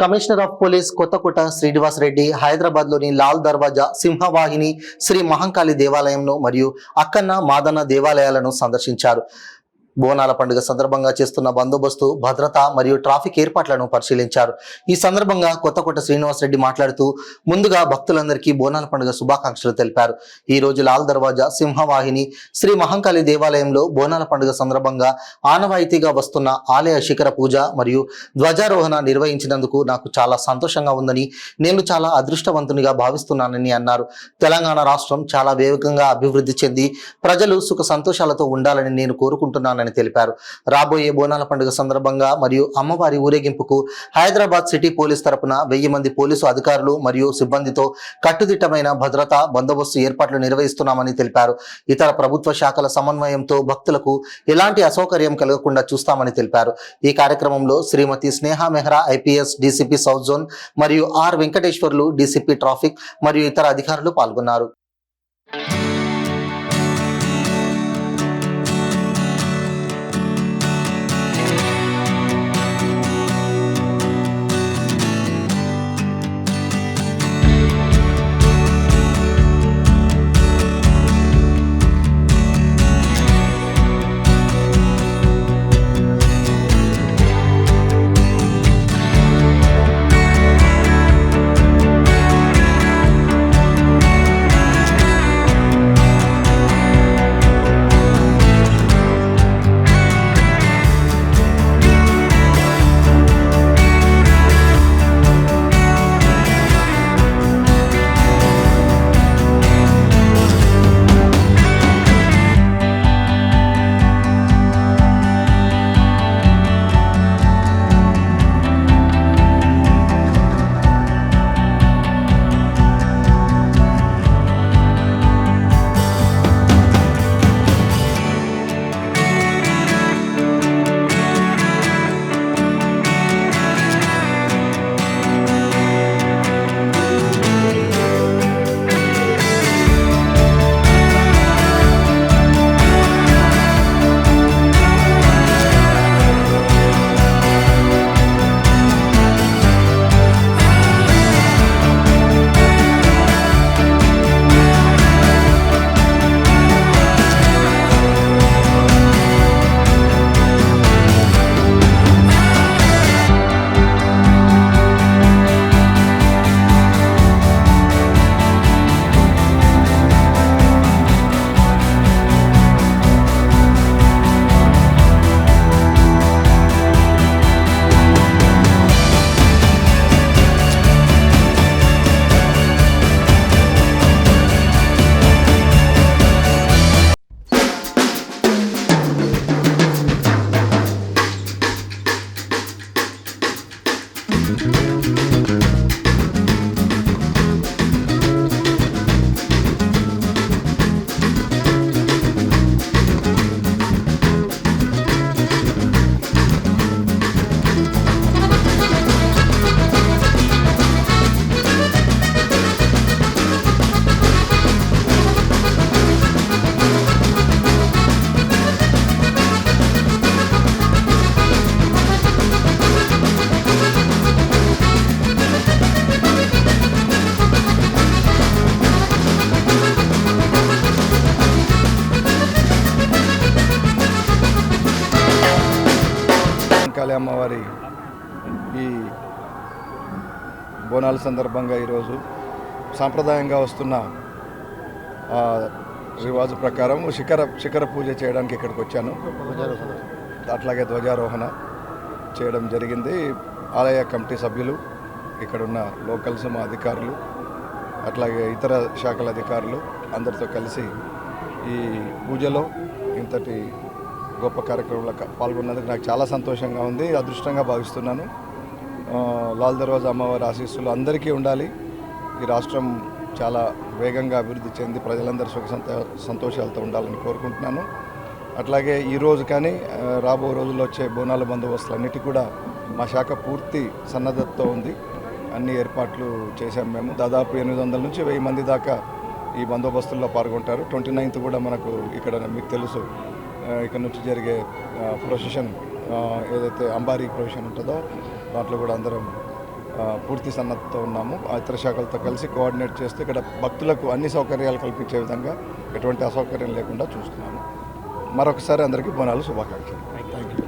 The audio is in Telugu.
Commissioner of police Kothakota Srinivas Reddy హైదరాబాద్లోని లాల్ దర్వాజా, సింహవాహిని, శ్రీ మహంకాళి దేవాలయంను మరియు అక్కన్న మాదన్న దేవాలయాలను సందర్శించారు. బోనాల పండుగ సందర్భంగా చేస్తున్న బందోబస్తు, భద్రత మరియు ట్రాఫిక్ ఏర్పాట్లను పరిశీలించారు. ఈ సందర్భంగా కొత్తకోట శ్రీనివాస్ రెడ్డి మాట్లాడుతూ ముందుగా భక్తులందరికీ బోనాల పండుగ శుభాకాంక్షలు తెలిపారు. ఈ రోజు లాల్ దర్వాజా, సింహవాహిని, శ్రీ మహంకాళి దేవాలయంలో బోనాల పండుగ సందర్భంగా ఆనవాయితీగా వస్తున్న ఆలయ శిఖర పూజ మరియు ధ్వజారోహణ నిర్వహించినందుకు నాకు చాలా సంతోషంగా ఉందని, నేను చాలా అదృష్టవంతునిగా భావిస్తున్నానని అన్నారు. తెలంగాణ రాష్ట్రం చాలా వేగంగా అభివృద్ధి చెంది ప్రజలు సుఖ సంతోషాలతో ఉండాలని నేను కోరుకుంటున్నానని తెలిపారు. రాబోయే బోనాల పండుగ సందర్భంగా మరియు అమ్మవారి ఊరేగింపుకు హైదరాబాద్ సిటీ పోలీస్ తరపున 1000 మంది పోలీసు అధికారులు మరియు సిబ్బందితో కట్టుదిట్టమైన భద్రతా బందోబస్తు ఏర్పాట్లు నిర్వహిస్తున్నామని తెలిపారు. ఇతర ప్రభుత్వ శాఖల సమన్వయంతో భక్తులకు ఎలాంటి అసౌకర్యం కలగకుండా చూస్తామని తెలిపారు. ఈ కార్యక్రమంలో Shrimati Sneha Mehra IPS, DCP south zone మరియు ఆర్ వెంకటేశ్వర్లు, డీసీపీ ట్రాఫిక్ మరియు ఇతర అధికారులు పాల్గొన్నారు. కాళీ అమ్మవారి ఈ బోనాల సందర్భంగా ఈరోజు సాంప్రదాయంగా వస్తున్న రివాజు ప్రకారం శిఖర పూజ చేయడానికి ఇక్కడికి వచ్చాను. అట్లాగే ధ్వజారోహణ చేయడం జరిగింది. ఆలయ కమిటీ సభ్యులు, ఇక్కడున్న లోకల్స్, మా అధికారులు, అట్లాగే ఇతర శాఖల అధికారులు అందరితో కలిసి ఈ పూజలో ఇంతటి గొప్ప కార్యక్రమంలో పాల్గొన్నందుకు నాకు చాలా సంతోషంగా ఉంది, అదృష్టంగా భావిస్తున్నాను. లాల్ దర్వాజా అమ్మవారి ఆశీస్సులు అందరికీ ఉండాలి. ఈ రాష్ట్రం చాలా వేగంగా అభివృద్ధి చెంది ప్రజలందరూ సుఖ సంతోషాలతో ఉండాలని కోరుకుంటున్నాను. అట్లాగే ఈరోజు కానీ రాబో రోజుల్లో వచ్చే బోనాల బందోబస్తులన్నిటి కూడా మా శాఖ పూర్తి సన్నద్ధతతో ఉంది. అన్ని ఏర్పాట్లు చేశాము మేము. దాదాపు 800 నుంచి 1000 మంది దాకా ఈ బందోబస్తుల్లో పాల్గొంటారు. 29th కూడా మనకు ఇక్కడ మీకు తెలుసు ఇక్కడ నుంచి జరిగే ప్రొసెషన్ ఏదైతే అంబారీ ప్రొసెషన్ ఉంటుందో దాంట్లో కూడా అందరం పూర్తి సన్నద్ధతో ఉన్నాము. ఇతర శాఖలతో కలిసి కోఆర్డినేట్ చేస్తూ ఇక్కడ భక్తులకు అన్ని సౌకర్యాలు కల్పించే విధంగా ఎటువంటి అసౌకర్యం లేకుండా చూస్తున్నాము. మరొకసారి అందరికీ బోనాలు శుభాకాంక్షలు. Thank you.